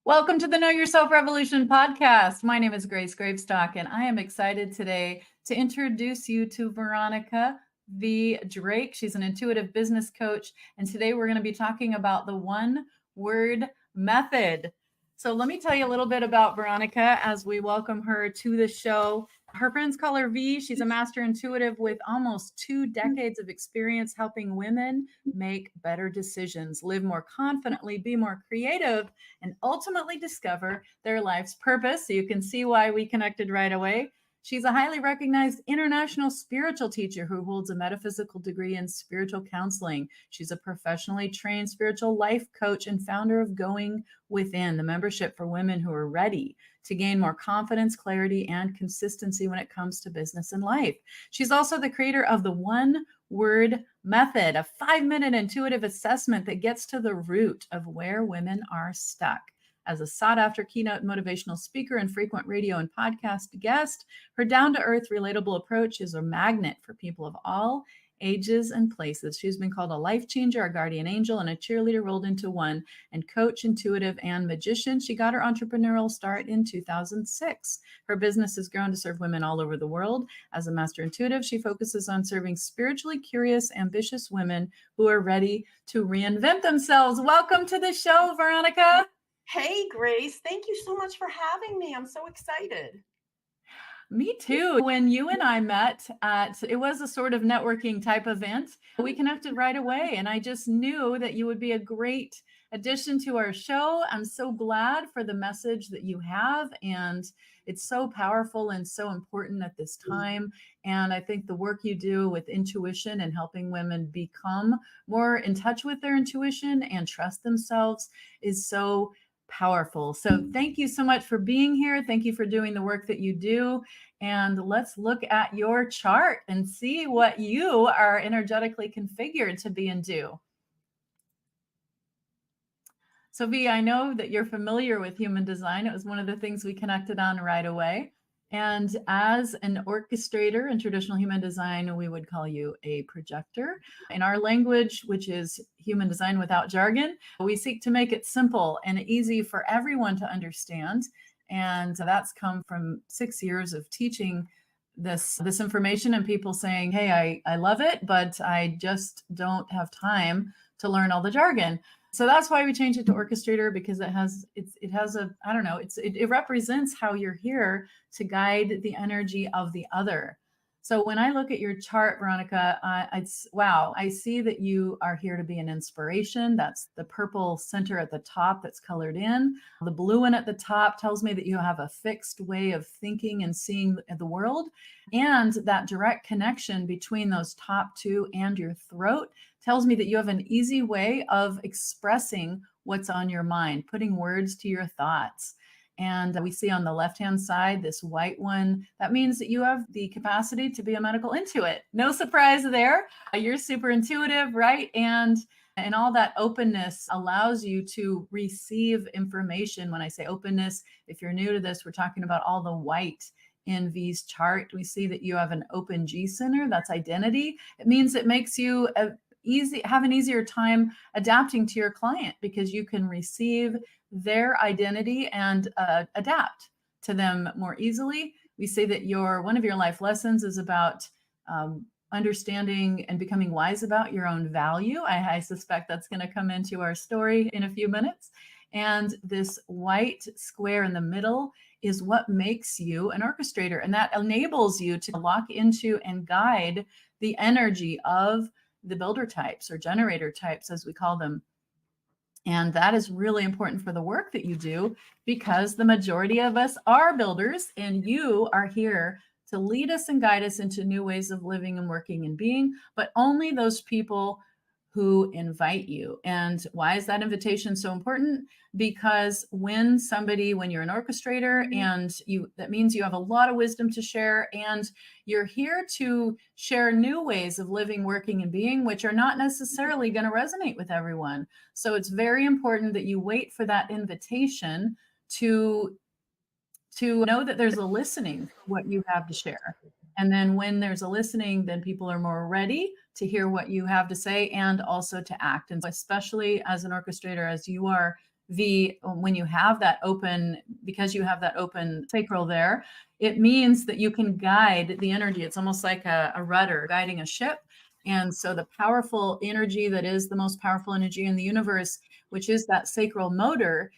Welcome to the Know Yourself Revolution podcast. My name is Grace Gravestock, and I am excited today to introduce you to Veronica Drake. She's an intuitive business coach, and today we're going to be talking about the one word method. So let me tell you a little bit about Veronica as we welcome her to the show. Her friends call her V. She's a master intuitive with almost 2 decades of experience helping women make better decisions, live more confidently, be more creative, and ultimately discover their life's purpose. So you can see why we connected right away. She's a highly recognized international spiritual teacher who holds a metaphysical degree in spiritual counseling. She's a professionally trained spiritual life coach and founder of Going Within, the membership for women who are ready to gain more confidence, clarity, and consistency when it comes to business and life. She's also the creator of the One Word Method, a 5-minute intuitive assessment that gets to the root of where women are stuck. As a sought-after keynote motivational speaker and frequent radio and podcast guest, her down-to-earth, relatable approach is a magnet for people of all ages and places. She's been called a life changer, a guardian angel, and a cheerleader rolled into one, and coach, intuitive, and magician. She got her entrepreneurial start in 2006. Her business has grown to serve women all over the world. As a master intuitive, she focuses on serving spiritually curious, ambitious women who are ready to reinvent themselves. Welcome to the show, Veronica. Hey, Grace. Thank you so much for having me. I'm so excited. Me too. When you and I met it was a sort of networking type event. We connected right away, and I just knew that you would be a great addition to our show. I'm so glad for the message that you have, and it's so powerful and so important at this time. And I think the work you do with intuition and helping women become more in touch with their intuition and trust themselves is so powerful. So thank you so much for being here. Thank you for doing the work that you do. And let's look at your chart and see what you are energetically configured to be and do. So V, I know that you're familiar with human design. It was one of the things we connected on right away. And as an orchestrator in traditional human design, we would call you a projector. In our language, which is human design without jargon, we seek to make it simple and easy for everyone to understand. And that's come from 6 years of teaching this information and people saying, hey, I love it, but I just don't have time to learn all the jargon. So that's why we changed it to orchestrator, because it has a, I don't know, it represents how you're here to guide the energy of the other. So when I look at your chart, Veronica, I see that you are here to be an inspiration. That's the purple center at the top that's colored in. The blue one at the top tells me that you have a fixed way of thinking and seeing the world. And that direct connection between those top two and your throat tells me that you have an easy way of expressing what's on your mind, putting words to your thoughts. And we see on the left-hand side, this white one, that means that you have the capacity to be a medical intuit. No surprise there. You're super intuitive, right? And all that openness allows you to receive information. When I say openness, if you're new to this, we're talking about all the white in V's chart. We see that you have an open G center. That's identity. It means it makes you have an easier time adapting to your client, because you can receive their identity and adapt to them more easily. We say that one of your life lessons is about understanding and becoming wise about your own value. I suspect that's going to come into our story in a few minutes. And this white square in the middle is what makes you an orchestrator, and that enables you to lock into and guide the energy of the builder types, or generator types, as we call them. And that is really important for the work that you do, because the majority of us are builders, and you are here to lead us and guide us into new ways of living and working and being, but only those people who invite you. And why is that invitation so important? Because when you're an orchestrator, and that means you have a lot of wisdom to share, and you're here to share new ways of living, working, and being, which are not necessarily going to resonate with everyone. So it's very important that you wait for that invitation to know that there's a listening for what you have to share. And then when there's a listening, then people are more ready to hear what you have to say and also to act. And especially as an orchestrator, as you are when you have that open, because you have that open sacral there, it means that you can guide the energy. It's almost like a rudder guiding a ship. And so the powerful energy that is the most powerful energy in the universe, which is that sacral motor,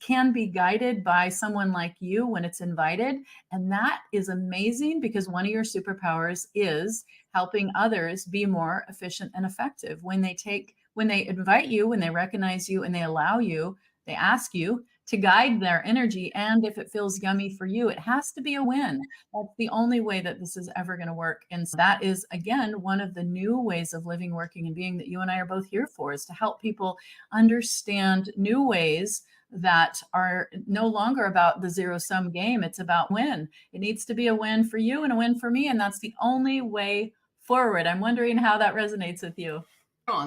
can be guided by someone like you when it's invited. And that is amazing, because one of your superpowers is helping others be more efficient and effective. When they invite you, when they recognize you and they allow you, they ask you to guide their energy. And if it feels yummy for you, it has to be a win. That's the only way that this is ever going to work. And so that is, again, one of the new ways of living, working, and being that you and I are both here for, is to help people understand new ways that are no longer about the zero-sum game. It's about win. It needs to be a win for you and a win for me. And that's the only way forward. I'm wondering how that resonates with you.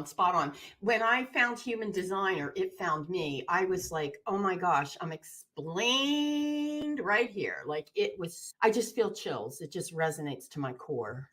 Spot on. When I found Human Designer, it found me. I was like, oh my gosh, I'm explained right here. Like, I just feel chills. It just resonates to my core.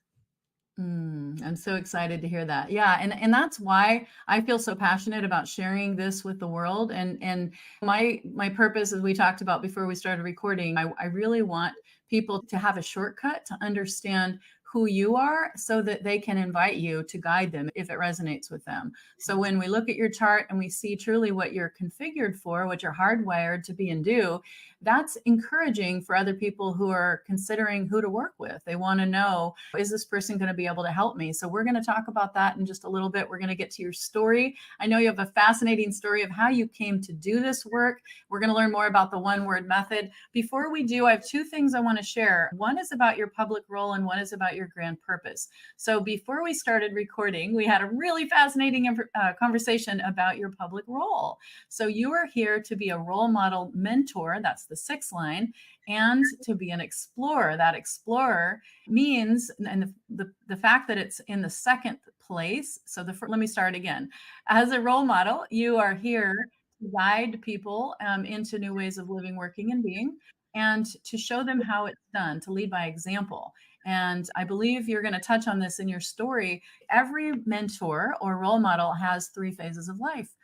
I'm so excited to hear that. Yeah, and that's why I feel so passionate about sharing this with the world. And my purpose, as we talked about before we started recording, I really want people to have a shortcut to understand who you are, so that they can invite you to guide them if it resonates with them. So when we look at your chart and we see truly what you're configured for, what you're hardwired to be and do, that's encouraging for other people who are considering who to work with. They want to know, is this person going to be able to help me? So we're going to talk about that in just a little bit. We're going to get to your story. I know you have a fascinating story of how you came to do this work. We're going to learn more about the one-word method. Before we do, I have two things I want to share. One is about your public role, and one is about your grand purpose. So before we started recording, we had a really fascinating conversation about your public role. So you are here to be a role model mentor. That's the 6th line, and to be an explorer. That explorer means, and the fact that it's in the 2nd place. So let me start again. As a role model, you are here to guide people into new ways of living, working, and being, and to show them how it's done, to lead by example. And I believe you're going to touch on this in your story. Every mentor or role model has 3 phases of life: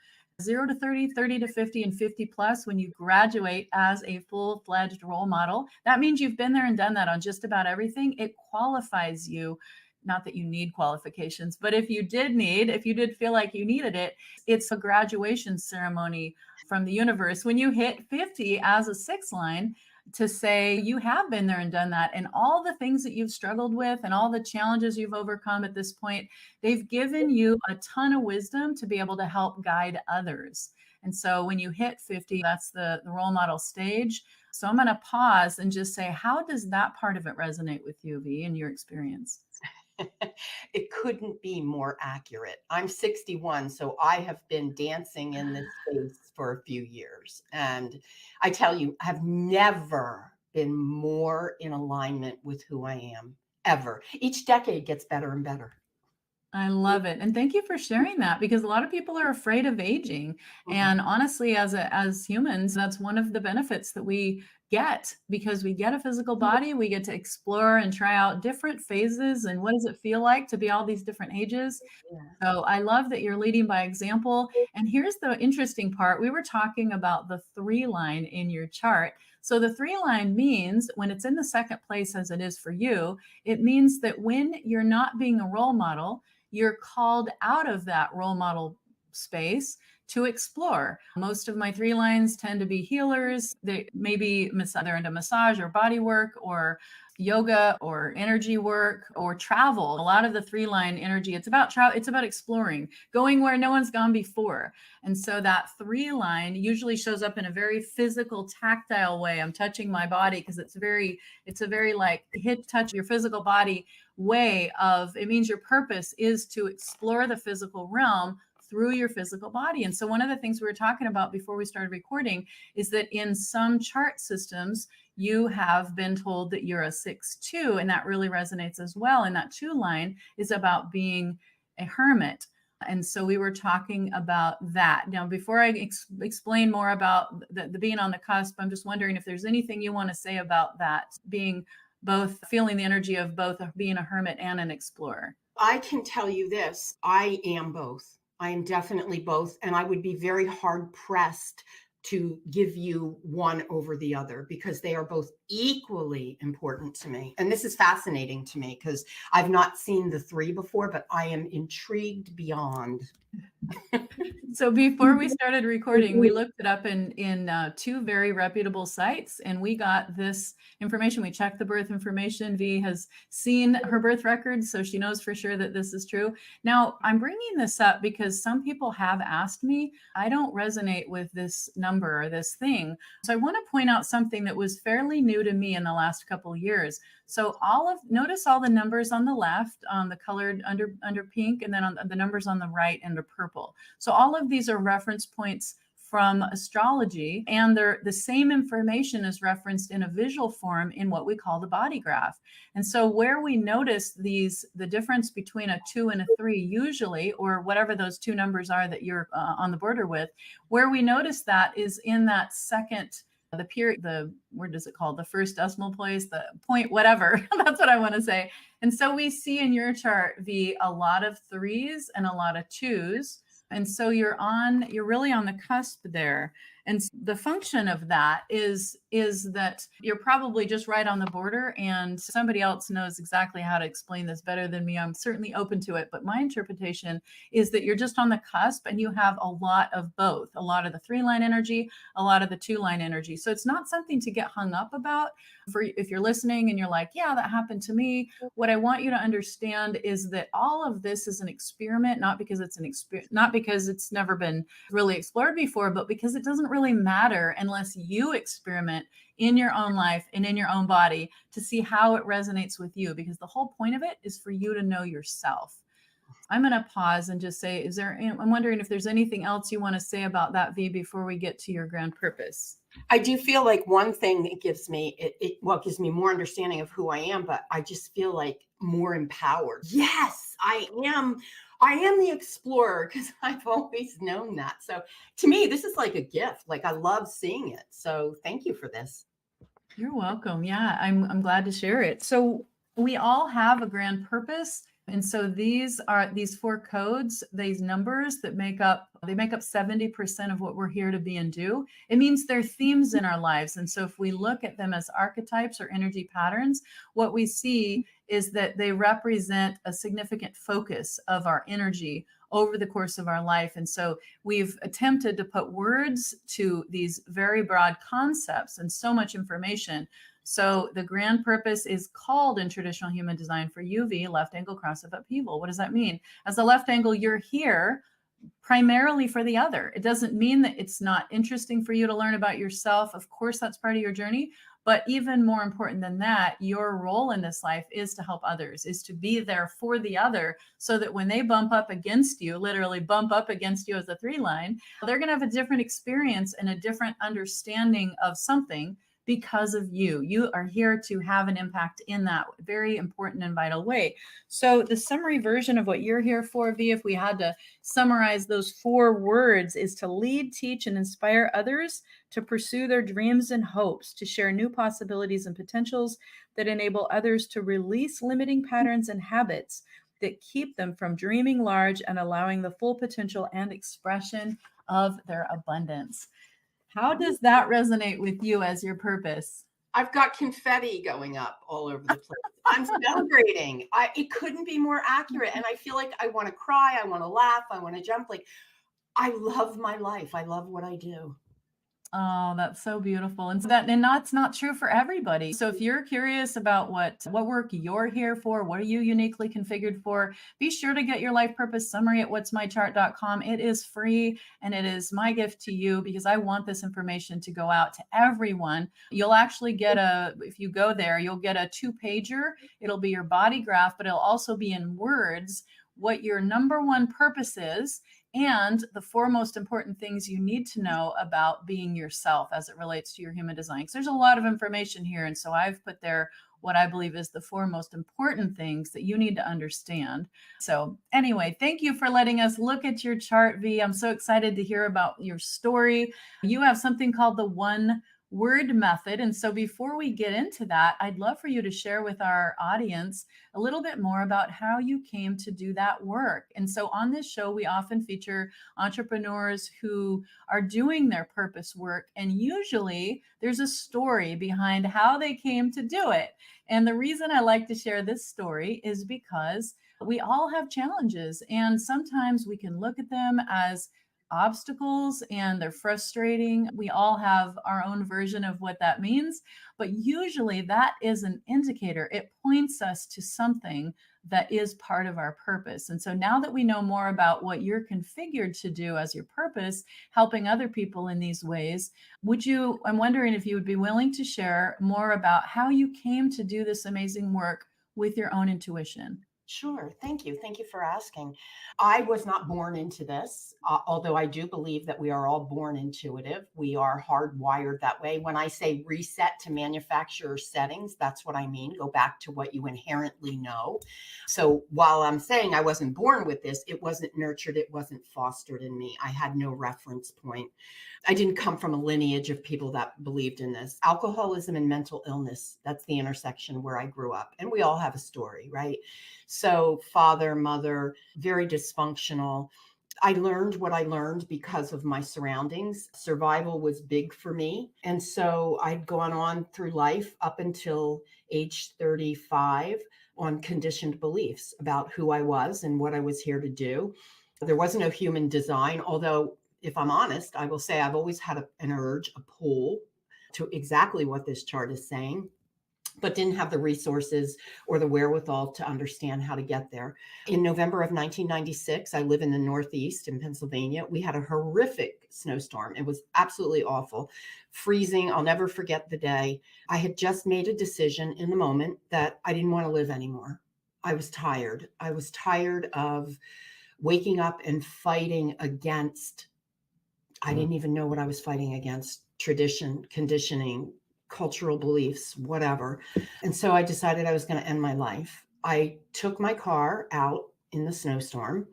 0 to 30, 30 to 50, and 50 plus. When you graduate as a full-fledged role model, that means you've been there and done that on just about everything. It qualifies you. Not that you need qualifications, but if you did feel like you needed it, it's a graduation ceremony from the universe when you hit 50 as a 6th line, to say you have been there and done that, and all the things that you've struggled with and all the challenges you've overcome at this point, they've given you a ton of wisdom to be able to help guide others. And so when you hit 50, that's the role model stage. So I'm going to pause and just say, how does that part of it resonate with you, V, in your experience? It couldn't be more accurate. I'm 61, so I have been dancing in this space for a few years. And I tell you, I have never been more in alignment with who I am, ever. Each decade gets better and better. I love it. And thank you for sharing that, because a lot of people are afraid of aging. And honestly, as humans, that's one of the benefits that we get, because we get a physical body, we get to explore and try out different phases, and what does it feel like to be all these different ages. Yeah. So I love that you're leading by example. And here's the interesting part. We were talking about the 3 line in your chart. So the 3 line means, when it's in the 2nd place, as it is for you, it means that when you're not being a role model, you're called out of that role model space to explore. Most of my 3 lines tend to be healers. They maybe they're into massage or body work or yoga or energy work or travel. A lot of the 3 line energy, it's about travel, it's about exploring, going where no one's gone before. And so that 3 line usually shows up in a very physical, tactile way. I'm touching my body, because it's a very like touch your physical body way of, it means your purpose is to explore the physical realm through your physical body. And so one of the things we were talking about before we started recording is that in some chart systems, you have been told that you're a 6-2, and that really resonates as well. And that 2 line is about being a hermit. And so we were talking about that. Now, before I explain more about the being on the cusp, I'm just wondering if there's anything you want to say about that, being both, feeling the energy of both being a hermit and an explorer. I can tell you this, I am both. I am definitely both. And I would be very hard pressed to give you one over the other because they are both equally important to me. And this is fascinating to me because I've not seen the three before, but I am intrigued beyond. So before we started recording, we looked it up in two very reputable sites, and we got this information. We checked the birth information. V has seen her birth records, so she knows for sure that this is true. Now, I'm bringing this up because some people have asked me, I don't resonate with this number or this thing. So I want to point out something that was fairly new to me in the last couple of years. So notice all the numbers on the left, on the colored under pink, and then on the numbers on the right under purple. So all of these are reference points from astrology, and the same information is referenced in a visual form in what we call the body graph. And so where we notice the difference between a 2 and a 3 usually, or whatever those two numbers are that you're on the border with, where we notice that is in that second, the period, what is it called? The first decimal place, the point, whatever. That's what I want to say. And so we see in your chart, V, a lot of 3s and a lot of 2s. And so you're really on the cusp there. And the function of that is that you're probably just right on the border, and somebody else knows exactly how to explain this better than me. I'm certainly open to it, but my interpretation is that you're just on the cusp and you have a lot of both, a lot of the 3-line energy, a lot of the 2-line energy. So it's not something to get hung up about. If you're listening and you're like, yeah, that happened to me, what I want you to understand is that all of this is an experiment, not because it's never been really explored before, but because it doesn't really matter unless you experiment in your own life and in your own body to see how it resonates with you, because the whole point of it is for you to know yourself. I'm going to pause and just say, I'm wondering if there's anything else you want to say about that, V, before we get to your grand purpose. I do feel like one thing that gives me, it gives me more understanding of who I am, but I just feel like more empowered. Yes, I am the explorer because I've always known that. So to me, this is like a gift. Like I love seeing it. So thank you for this. You're welcome. Yeah, I'm glad to share it. So we all have a grand purpose. And so these 4 codes, these numbers that make up 70% of what we're here to be and do. It means they're themes in our lives. And so if we look at them as archetypes or energy patterns, what we see is that they represent a significant focus of our energy over the course of our life. And so we've attempted to put words to these very broad concepts and so much information. So the grand purpose is called in traditional human design for UV, left angle cross of upheaval. What does that mean? As a left angle, you're here primarily for the other. It doesn't mean that it's not interesting for you to learn about yourself. Of course, that's part of your journey. But even more important than that, your role in this life is to help others, is to be there for the other, so that when they bump up against you, literally bump up against you as a 3-line, they're going to have a different experience and a different understanding of something because of you. You are here to have an impact in that very important and vital way. So the summary version of what you're here for, V, if we had to summarize those 4 words, is to lead, teach, and inspire others to pursue their dreams and hopes, to share new possibilities and potentials that enable others to release limiting patterns and habits that keep them from dreaming large and allowing the full potential and expression of their abundance. How does that resonate with you as your purpose? I've got confetti going up all over the place. I'm celebrating. It couldn't be more accurate. And I feel like I want to cry. I want to laugh. I want to jump. Like, I love my life. I love what I do. Oh, that's so beautiful. And that's not true for everybody. So if you're curious about what work you're here for, what are you uniquely configured for, be sure to get your life purpose summary at what'smychart.com. It is free, and it is my gift to you because I want this information to go out to everyone. You'll actually get if you go there, you'll get a 2-pager. It'll be your body graph, but it'll also be in words what your number 1 purpose is, and the 4 most important things you need to know about being yourself as it relates to your human design. Because there's a lot of information here. And so I've put there what I believe is the 4 most important things that you need to understand. So anyway, thank you for letting us look at your chart, V. I'm so excited to hear about your story. You have something called the 1 word method. And so before we get into that, I'd love for you to share with our audience a little bit more about how you came to do that work. And so on this show, we often feature entrepreneurs who are doing their purpose work. And usually there's a story behind how they came to do it. And the reason I like to share this story is because we all have challenges, and sometimes we can look at them as obstacles and they're frustrating. We all have our own version of what that means, but usually that is an indicator. It points us to something that is part of our purpose. And so now that we know more about what you're configured to do as your purpose, helping other people in these ways, I'm wondering if you would be willing to share more about how you came to do this amazing work with your own intuition. Sure. Thank you. Thank you for asking. I was not born into this, although I do believe that we are all born intuitive. We are hardwired that way. When I say reset to manufacturer settings, that's what I mean. Go back to what you inherently know. So while I'm saying I wasn't born with this, it wasn't nurtured, it wasn't fostered in me. I had no reference point. I didn't come from a lineage of people that believed in this. Alcoholism and mental illness, that's the intersection where I grew up. And we all have a story, right? So father, mother, very dysfunctional. I learned what I learned because of my surroundings. Survival was big for me. And so I'd gone on through life up until age 35 on conditioned beliefs about who I was and what I was here to do. There was no human design, although if I'm honest, I will say I've always had an urge, a pull to exactly what this chart is saying, but didn't have the resources or the wherewithal to understand how to get there. In November of 1996, I live in the Northeast in Pennsylvania. We had a horrific snowstorm. It was absolutely awful, freezing. I'll never forget the day. I had just made a decision in the moment that I didn't want to live anymore. I was tired. I was tired of waking up and fighting against, I didn't even know what I was fighting against, tradition, conditioning, cultural beliefs, whatever. And so I decided I was going to end my life. I took my car out in the snowstorm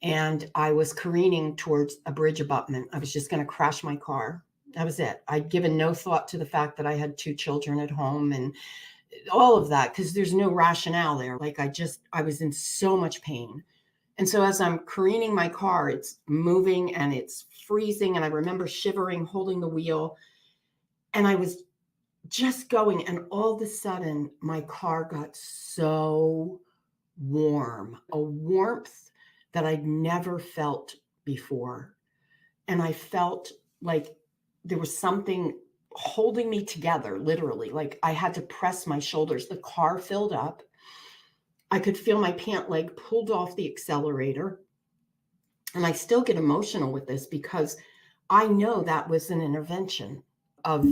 and I was careening towards a bridge abutment. I was just going to crash my car. That was it. I'd given no thought to the fact that I had 2 children at home and all of that, because there's no rationale there. Like I was in so much pain. And so as I'm careening my car, it's moving and it's freezing. And I remember shivering, holding the wheel. And I was just going. And all of a sudden, my car got so warm, a warmth that I'd never felt before. And I felt like there was something holding me together, literally. Like I had to press my shoulders. The car filled up. I could feel my pant leg pulled off the accelerator. And I still get emotional with this because I know that was an intervention of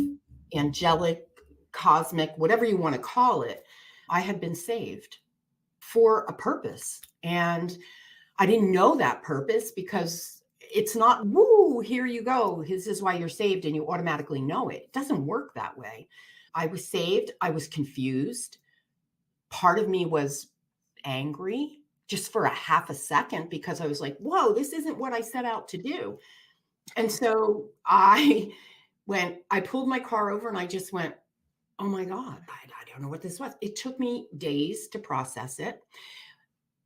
angelic, cosmic, whatever you want to call it. I had been saved for a purpose. And I didn't know that purpose because it's not, woo, here you go. This is why you're saved and you automatically know it. It doesn't work that way. I was saved. I was confused. Part of me was angry just for a half a second because I was like, whoa, this isn't what I set out to do. And so I pulled my car over and I just went, oh my God, I don't know what this was. It took me days to process it.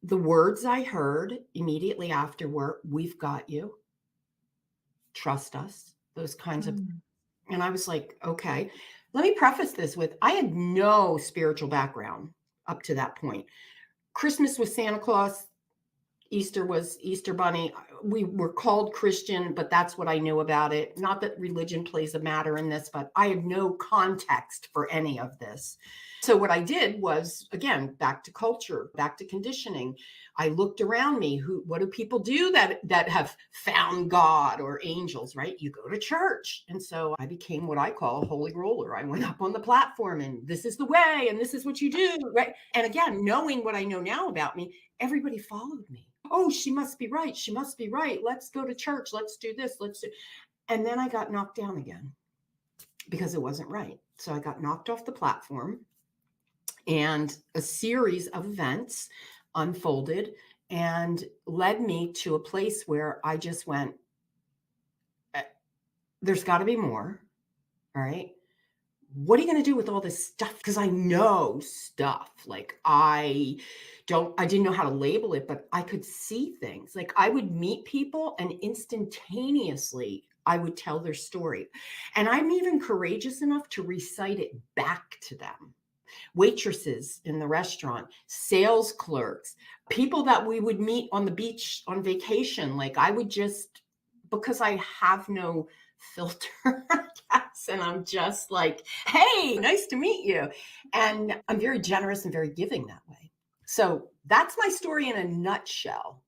The words I heard immediately after were, we've got you, trust us, those kinds of, and I was like, okay, let me preface this with, I had no spiritual background up to that point. Christmas was Santa Claus. Easter was Easter Bunny. We were called Christian, but that's what I knew about it. Not that religion plays a matter in this, but I had no context for any of this. So what I did was, again, back to culture, back to conditioning. I looked around me. What do people do that have found God or angels, right? You go to church. And so I became what I call a holy roller. I went up on the platform and this is the way, and this is what you do, right? And again, knowing what I know now about me, everybody followed me. Oh, she must be right. She must be right. Let's go to church. Let's do this. And then I got knocked down again because it wasn't right. So I got knocked off the platform and a series of events unfolded and led me to a place where I just went, there's got to be more. All right. What are you going to do with all this stuff? Because I know stuff. Like I didn't know how to label it, but I could see things. Like I would meet people and instantaneously I would tell their story. And I'm even courageous enough to recite it back to them. Waitresses in the restaurant, sales clerks, people that we would meet on the beach on vacation. Like I would just, because I have no filter, I guess, and I'm just like, hey, nice to meet you. And I'm very generous and very giving that way. So that's my story in a nutshell.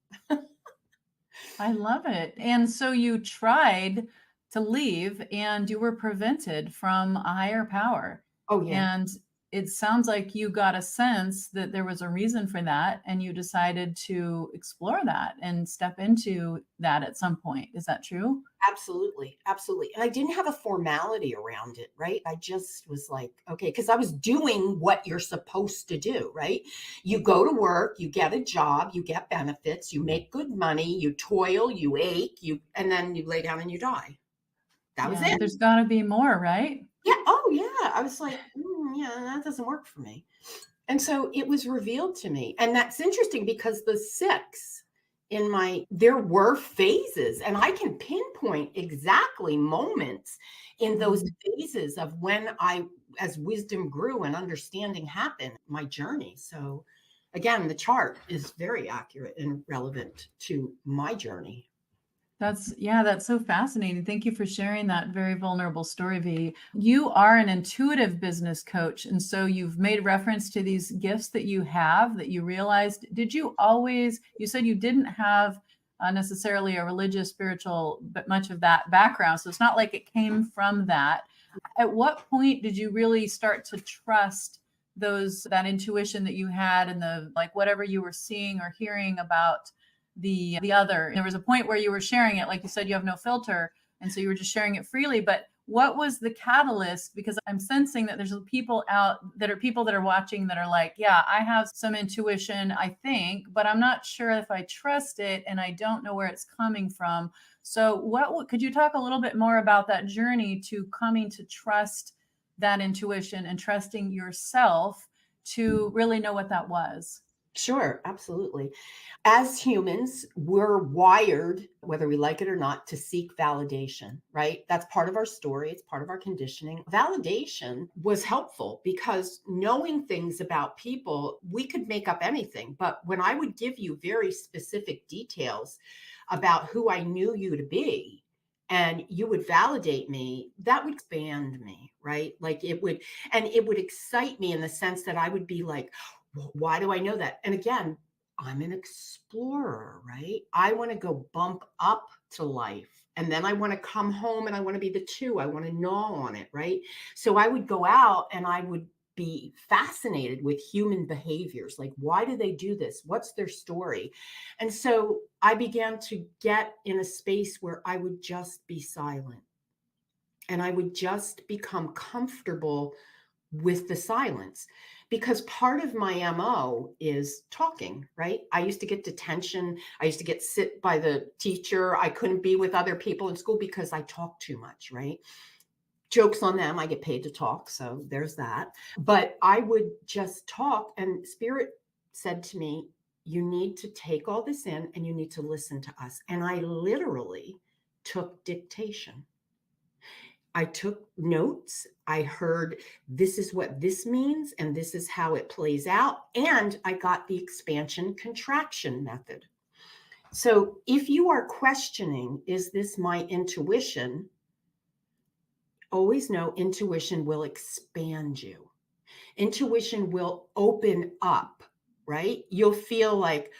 I love it. And so you tried to leave and you were prevented from a higher power. Oh, yeah. And it sounds like you got a sense that there was a reason for that and you decided to explore that and step into that at some point. Is that true? Absolutely, absolutely. And I didn't have a formality around it, right? I just was like, okay, because I was doing what you're supposed to do, right? You go to work, you get a job, you get benefits, you make good money, you toil, you ache, and then you lay down and you die. That was Yeah, it. there's got to be more, right? Yeah. Oh, yeah. I was like, yeah, that doesn't work for me. And so it was revealed to me. And that's interesting because the six there were phases, and I can pinpoint exactly moments in those Mhm. phases of when as wisdom grew and understanding happened, my journey. So again, the chart is very accurate and relevant to my journey. That's so fascinating. Thank you for sharing that very vulnerable story, V. You are an intuitive business coach, and so you've made reference to these gifts that you have that you realized. Did you always, you said you didn't have necessarily a religious, spiritual, but much of that background. So it's not like it came from that. At what point did you really start to trust that intuition that you had and the like whatever you were seeing or hearing about the other? There was a point where you were sharing it, like you said, you have no filter, and so you were just sharing it freely. But what was the catalyst? Because I'm sensing that there's people that are watching that are like, yeah, I have some intuition, I think, but I'm not sure if I trust it, and I don't know where it's coming from. So what could you talk a little bit more about that journey to coming to trust that intuition and trusting yourself to really know what that was? Sure, absolutely. As humans, we're wired, whether we like it or not, to seek validation, right? That's part of our story. It's part of our conditioning. Validation was helpful because knowing things about people, we could make up anything. But when I would give you very specific details about who I knew you to be, and you would validate me, that would expand me, right? And it would excite me in the sense that I would be like, well, why do I know that? And again, I'm an explorer, right? I want to go bump up to life. And then I want to come home and I want to be the two. I want to gnaw on it, right? So I would go out and I would be fascinated with human behaviors. Like, why do they do this? What's their story? And so I began to get in a space where I would just be silent and I would just become comfortable with the silence because part of my MO is talking, right? I used to get detention. I used to get sit by the teacher. I couldn't be with other people in school because I talk too much, right? Jokes on them. I get paid to talk. So there's that. But I would just talk. And Spirit said to me, you need to take all this in and you need to listen to us. And I literally took dictation. I took notes. I heard this is what this means, and this is how it plays out. And I got the expansion contraction method. So if you are questioning, is this my intuition? Always know intuition will expand you. Intuition will open up, right? You'll feel like,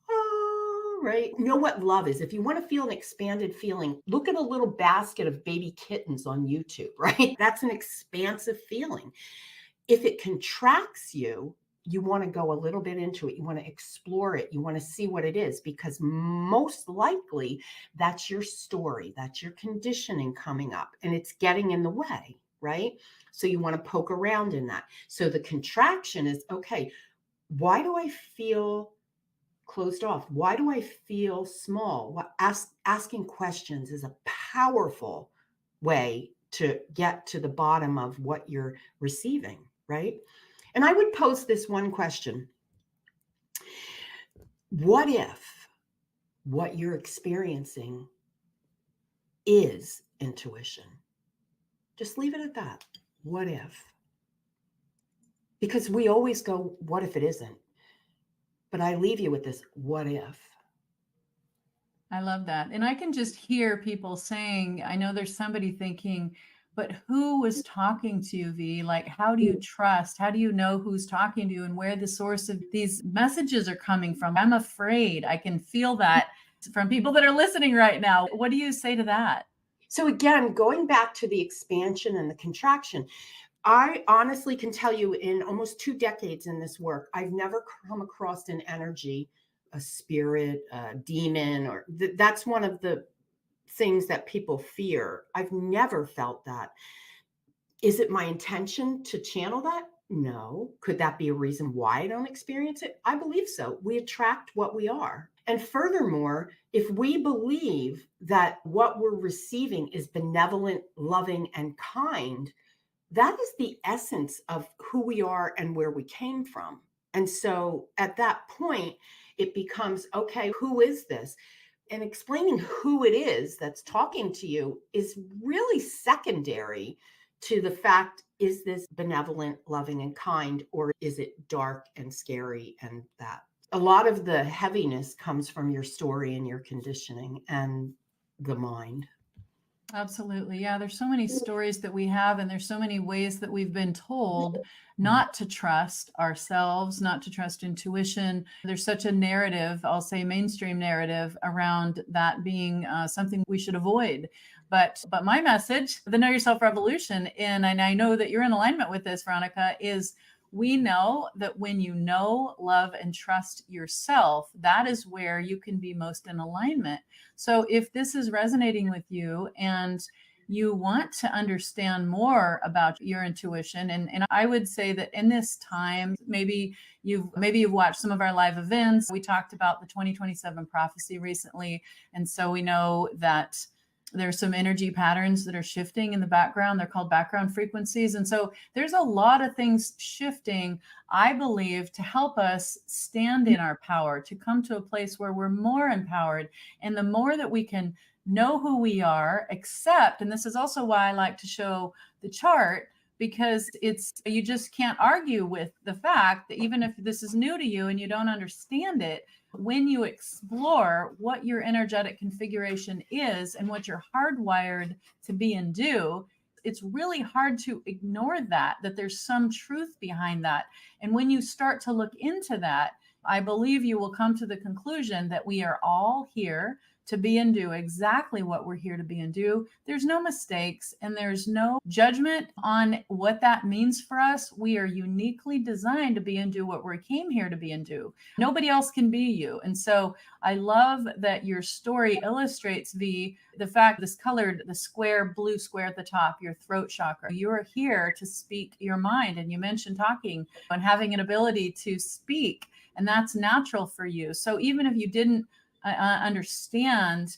oh, right. You know what love is? If you want to feel an expanded feeling, look at a little basket of baby kittens on YouTube, right? That's an expansive feeling. If it contracts you, you want to go a little bit into it. You want to explore it. You want to see what it is because most likely that's your story. That's your conditioning coming up and it's getting in the way, right? So you want to poke around in that. So the contraction is okay, why do I feel closed off? Why do I feel small? Asking questions is a powerful way to get to the bottom of what you're receiving, right? And I would pose this one question. What if what you're experiencing is intuition? Just leave it at that. What if? Because we always go, what if it isn't? But I leave you with this, what if? I love that. And I can just hear people saying, I know there's somebody thinking, but who was talking to you, V? Like, how do you trust? How do you know who's talking to you and where the source of these messages are coming from? I'm afraid. I can feel that from people that are listening right now. What do you say to that? So again, going back to the expansion and the contraction, I honestly can tell you in almost 2 decades in this work, I've never come across an energy, a spirit, a demon, or that's one of the things that people fear. I've never felt that. Is it my intention to channel that? No. Could that be a reason why I don't experience it? I believe so. We attract what we are. And furthermore, if we believe that what we're receiving is benevolent, loving, and kind, that is the essence of who we are and where we came from. And so at that point, it becomes, okay, who is this? And explaining who it is that's talking to you is really secondary to the fact, is this benevolent, loving, and kind, or is it dark and scary and that? A lot of the heaviness comes from your story and your conditioning and the mind. Absolutely. Yeah, there's so many stories that we have, and there's so many ways that we've been told not to trust ourselves, not to trust intuition. There's such a narrative, I'll say mainstream narrative, around that being something we should avoid. But my message, the Know Yourself Revolution, and I know that you're in alignment with this, Veronica, is we know that when you know, love, and trust yourself, that is where you can be most in alignment. So if this is resonating with you and you want to understand more about your intuition, and I would say that in this time, maybe you've watched some of our live events. We talked about the 2027 prophecy recently. And so we know that there's some energy patterns that are shifting in the background. They're called background frequencies. And so there's a lot of things shifting, I believe, to help us stand in our power, to come to a place where we're more empowered. And the more that we can know who we are, accept, and this is also why I like to show the chart, because you just can't argue with the fact that even if this is new to you and you don't understand it, when you explore what your energetic configuration is and what you're hardwired to be and do, it's really hard to ignore that there's some truth behind that. And when you start to look into that, I believe you will come to the conclusion that we are all here to be and do exactly what we're here to be and do. There's no mistakes and there's no judgment on what that means for us. We are uniquely designed to be and do what we came here to be and do. Nobody else can be you. And so I love that your story illustrates the fact, this colored, the square, blue square at the top, your throat chakra. You're here to speak your mind. And you mentioned talking and having an ability to speak, and that's natural for you. So even if you didn't understand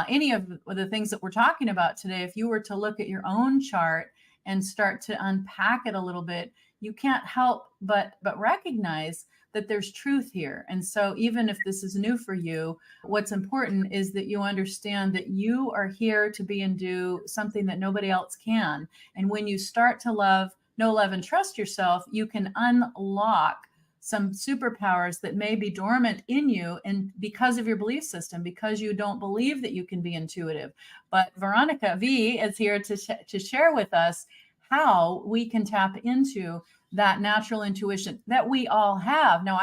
any of the things that we're talking about today, if you were to look at your own chart and start to unpack it a little bit, you can't help but recognize that there's truth here. And so even if this is new for you, what's important is that you understand that you are here to be and do something that nobody else can. And when you start to know, love, and trust yourself, you can unlock some superpowers that may be dormant in you, and because of your belief system, because you don't believe that you can be intuitive. But Veronica V is here to share with us how we can tap into that natural intuition that we all have. Now,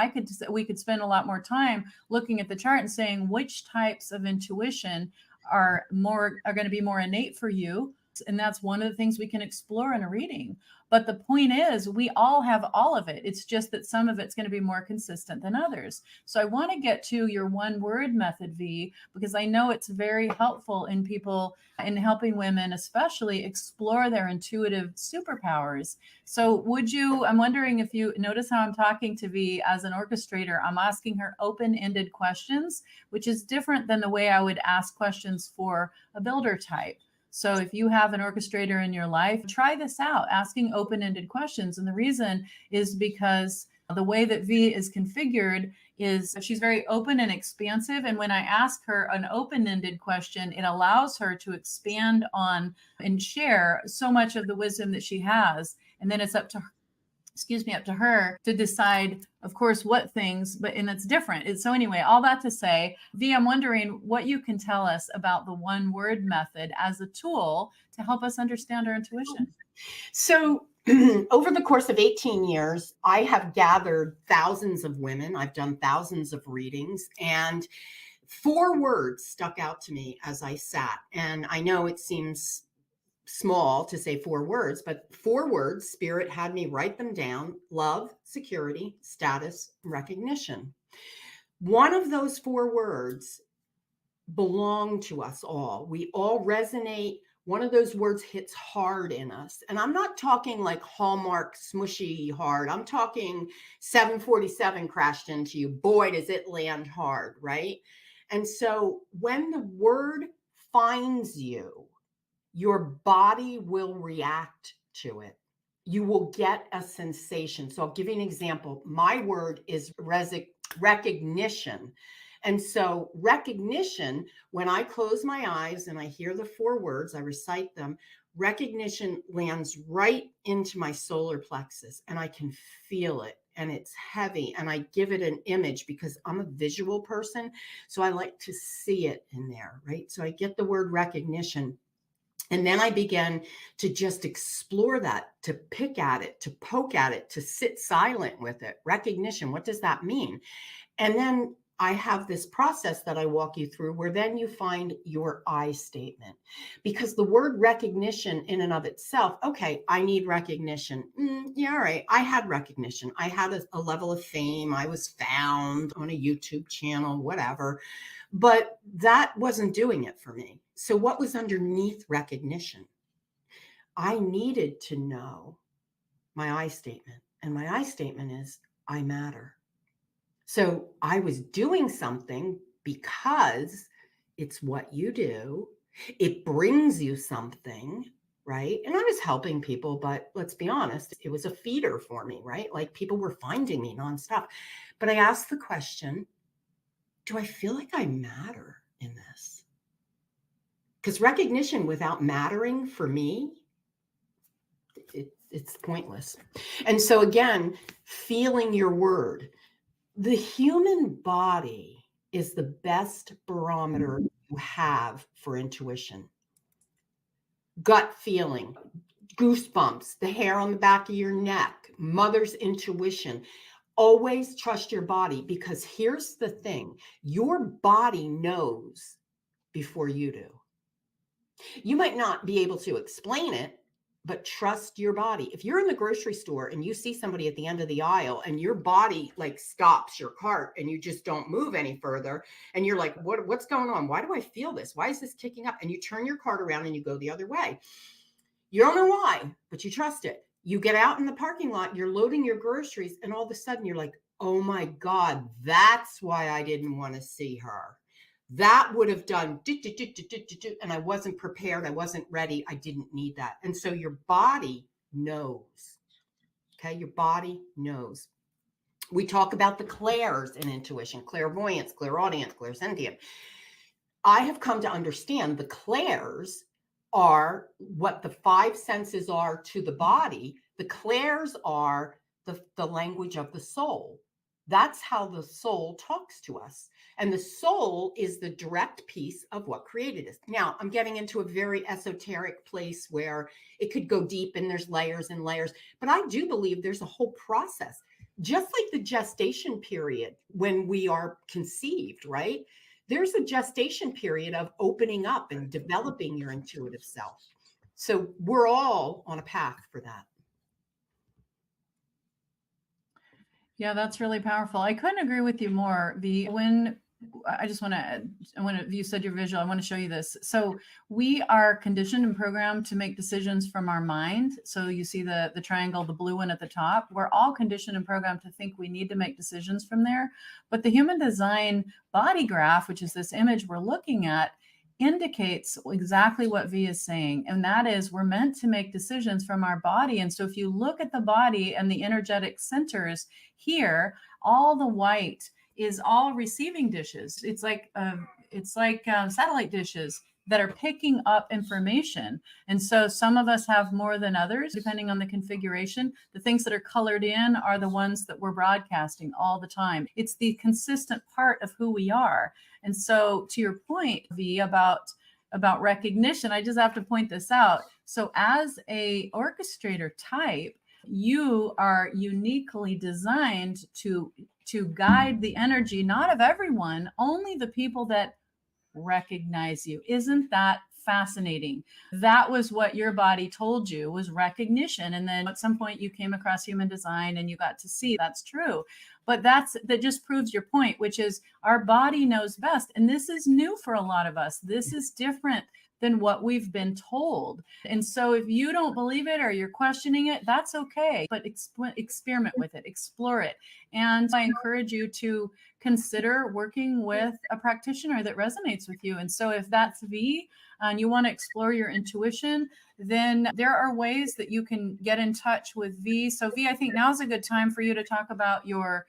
we could spend a lot more time looking at the chart and saying which types of intuition are going to be more innate for you. And that's one of the things we can explore in a reading. But the point is, we all have all of it. It's just that some of it's going to be more consistent than others. So I want to get to your one word method, V, because I know it's very helpful in people, in helping women especially, explore their intuitive superpowers. So I'm wondering if you notice how I'm talking to V as an orchestrator. I'm asking her open-ended questions, which is different than the way I would ask questions for a builder type. So if you have an orchestrator in your life, try this out, asking open-ended questions. And the reason is because the way that V is configured is she's very open and expansive. And when I ask her an open-ended question, it allows her to expand on and share so much of the wisdom that she has. And then it's up to her, up to her to decide, of course, what things, and it's different. So anyway, all that to say, V, I'm wondering what you can tell us about the one word method as a tool to help us understand our intuition. So over the course of 18 years, I have gathered thousands of women. I've done thousands of readings, and 4 words stuck out to me as I sat. And I know it seems small to say 4 words, but 4 words, Spirit had me write them down: love, security, status, recognition. One of those 4 words belong to us all. We all resonate. One of those words hits hard in us. And I'm not talking like Hallmark smushy hard. I'm talking 747 crashed into you. Boy, does it land hard, right? And so when the word finds you, your body will react to it. You will get a sensation. So I'll give you an example. My word is recognition. And so recognition, when I close my eyes and I hear the 4 words, I recite them, recognition lands right into my solar plexus and I can feel it, and it's heavy, and I give it an image because I'm a visual person. So I like to see it in there, right? So I get the word recognition. And then I began to just explore that, to pick at it, to poke at it, to sit silent with it. Recognition, what does that mean? And then I have this process that I walk you through where then you find your I statement. Because the word recognition in and of itself, okay, I need recognition. Yeah, all right. I had recognition. I had a level of fame. I was found on a YouTube channel, whatever. But that wasn't doing it for me. So what was underneath recognition? I needed to know my I statement. And my I statement is, I matter. So I was doing something because it's what you do. It brings you something, right? And I was helping people, but let's be honest, it was a feeder for me, right? Like people were finding me nonstop. But I asked the question, do I feel like I matter in this? Because recognition without mattering for me, it's pointless. And so again, feeling your word. The human body is the best barometer you have for intuition. Gut feeling, goosebumps, the hair on the back of your neck, mother's intuition. Always trust your body, because here's the thing. Your body knows before you do. You might not be able to explain it, but trust your body. If you're in the grocery store and you see somebody at the end of the aisle and your body like stops your cart and you just don't move any further, and you're like, what's going on? Why do I feel this? Why is this kicking up? And you turn your cart around and you go the other way. You don't know why, but you trust it. You get out in the parking lot, you're loading your groceries, and all of a sudden you're like, oh my God, that's why I didn't want to see her. That would have done, and I wasn't prepared. I wasn't ready. I didn't need that. And so your body knows. Okay, your body knows. We talk about the clairs in intuition: clairvoyance, clairaudience, clairsentient. I have come to understand the clairs are what the 5 senses are to the body. The clairs are the language of the soul. That's how the soul talks to us. And the soul is the direct piece of what created us. Now, I'm getting into a very esoteric place where it could go deep and there's layers and layers, but I do believe there's a whole process, just like the gestation period when we are conceived, right? There's a gestation period of opening up and developing your intuitive self. So we're all on a path for that. Yeah, that's really powerful. I couldn't agree with you more. When I just want to, you said you're visual, I want to show you this. So we are conditioned and programmed to make decisions from our mind. So you see the triangle, the blue one at the top. We're all conditioned and programmed to think we need to make decisions from there. But the human design body graph, which is this image we're looking at, indicates exactly what V is saying. And that is, we're meant to make decisions from our body. And so if you look at the body and the energetic centers here, all the white is all receiving dishes. It's like satellite dishes that are picking up information. And so some of us have more than others, depending on the configuration. The things that are colored in are the ones that we're broadcasting all the time. It's the consistent part of who we are. And so to your point, V, about recognition, I just have to point this out. So as a orchestrator type, you are uniquely designed to guide the energy, not of everyone, only the people that recognize you. Isn't that fascinating? That was what your body told you, was recognition. And then at some point you came across human design and you got to see that's true. But that just proves your point, which is our body knows best. And this is new for a lot of us. This is different than what we've been told. And so if you don't believe it or you're questioning it, that's okay. But experiment with it, explore it. And I encourage you to consider working with a practitioner that resonates with you. And so if that's V and you want to explore your intuition, then there are ways that you can get in touch with V. So V, I think now's a good time for you to talk about your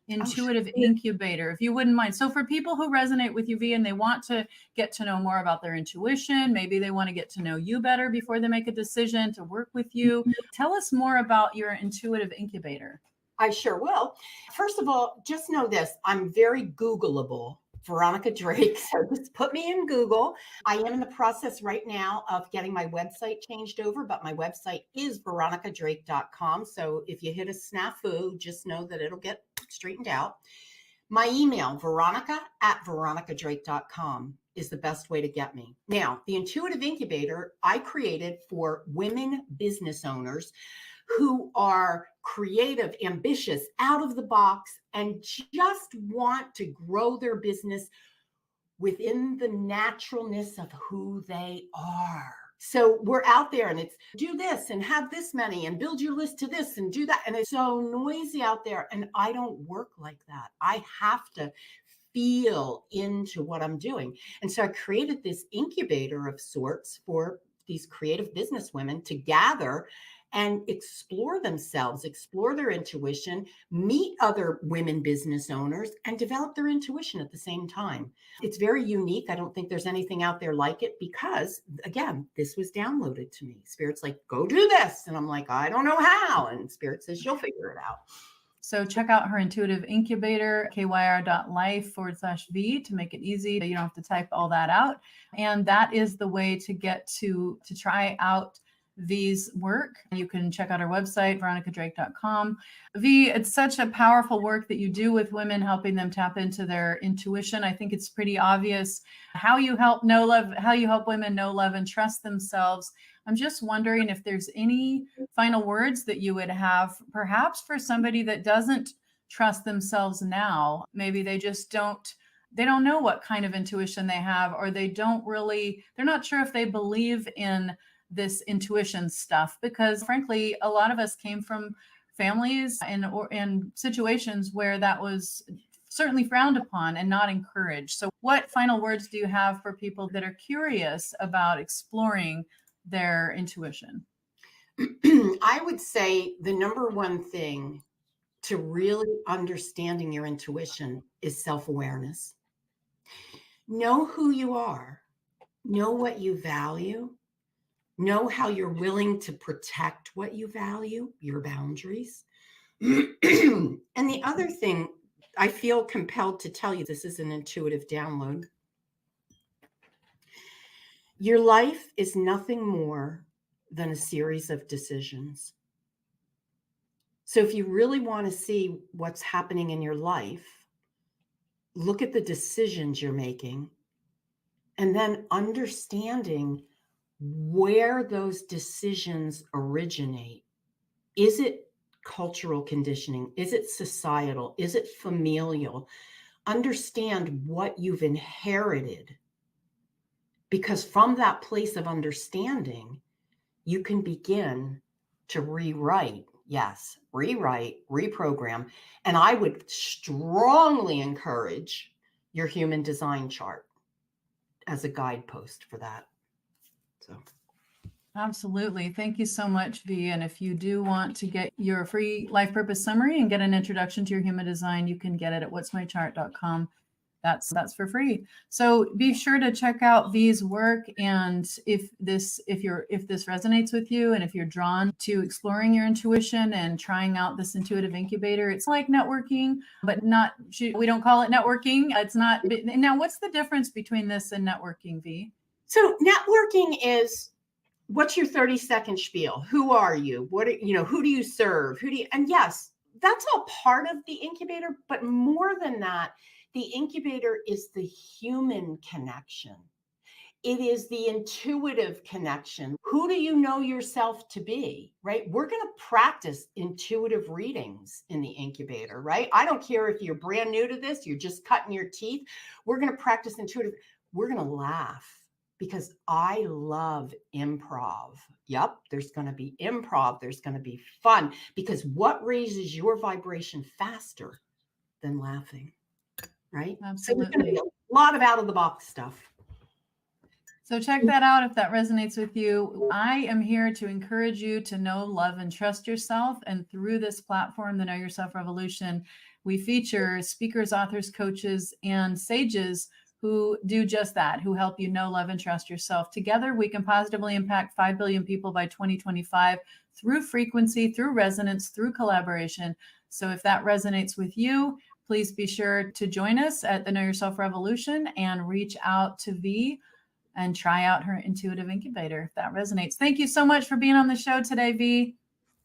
intuitive incubator, if you wouldn't mind. So for people who resonate with you, V, and they want to get to know more about their intuition, maybe they want to get to know you better before they make a decision to work with you. Tell us more about your intuitive incubator. I sure will. First of all, just know this, I'm very Googleable, Veronica Drake. So just put me in Google. I am in the process right now of getting my website changed over, but my website is veronikadrake.com. So if you hit a snafu, just know that it'll get straightened out. My email, veronica@veronikadrake.com, is the best way to get me. Now, the Intuitive Incubator I created for women business owners who are creative, ambitious, out of the box, and just want to grow their business within the naturalness of who they are. So we're out there and it's do this and have this many and build your list to this and do that. And it's so noisy out there. And I don't work like that. I have to feel into what I'm doing. And so I created this incubator of sorts for these creative business women to gather and explore themselves, explore their intuition, meet other women business owners, and develop their intuition at the same time. It's very unique. I don't think there's anything out there like it because, again, this was downloaded to me. Spirit's like, go do this. And I'm like, I don't know how. And Spirit says, you'll figure it out. So check out her intuitive incubator, kyr.life/V, to make it easy. You don't have to type all that out. And that is the way to get to try out V's work. You can check out our website, veronikadrake.com. V, it's such a powerful work that you do with women, helping them tap into their intuition. I think it's pretty obvious how you help women know, love, and trust themselves. I'm just wondering if there's any final words that you would have, perhaps for somebody that doesn't trust themselves now. Maybe they just don't know what kind of intuition they have, or they're not sure if they believe in this intuition stuff, because frankly, a lot of us came from families and situations where that was certainly frowned upon and not encouraged. So what final words do you have for people that are curious about exploring their intuition? I would say the number one thing to really understanding your intuition is self-awareness. Know who you are, know what you value, know how you're willing to protect what you value, your boundaries. And the other thing I feel compelled to tell you, this is an intuitive download. Your life is nothing more than a series of decisions. So if you really want to see what's happening in your life, look at the decisions you're making and then understanding where those decisions originate. Is it cultural conditioning? Is it societal? Is it familial? Understand what you've inherited, because from that place of understanding, you can begin to rewrite, reprogram. And I would strongly encourage your human design chart. as a guidepost for that. So. Absolutely. Thank you so much, V. And if you do want to get your free life purpose summary and get an introduction to your human design, you can get it at what'smychart.com. That's for free. So be sure to check out V's work. And if this resonates with you, and if you're drawn to exploring your intuition and trying out this intuitive incubator, it's like networking, but we don't call it networking. It's not. Now, what's the difference between this and networking, V? So networking is, what's your 30-second spiel? Who are you? Who do you serve? And yes, that's all part of the incubator, but more than that, the incubator is the human connection. It is the intuitive connection. Who do you know yourself to be, right? We're going to practice intuitive readings in the incubator, right? I don't care if you're brand new to this, you're just cutting your teeth. We're going to practice intuitive. We're going to laugh because I love improv. Yep, there's going to be improv. There's going to be fun, because what raises your vibration faster than laughing? Right? Absolutely. So there's going to be a lot of out of the box stuff. So check that out if that resonates with you. I am here to encourage you to know, love, and trust yourself. And through this platform, the Know Yourself Revolution, we feature speakers, authors, coaches, and sages who do just that, who help you know, love, and trust yourself. Together, we can positively impact 5 billion people by 2025 through frequency, through resonance, through collaboration. So if that resonates with you, please be sure to join us at the Know Yourself Revolution and reach out to V and try out her intuitive incubator if that resonates. Thank you so much for being on the show today, V.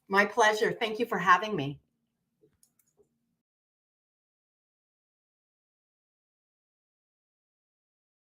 My pleasure. Thank you for having me.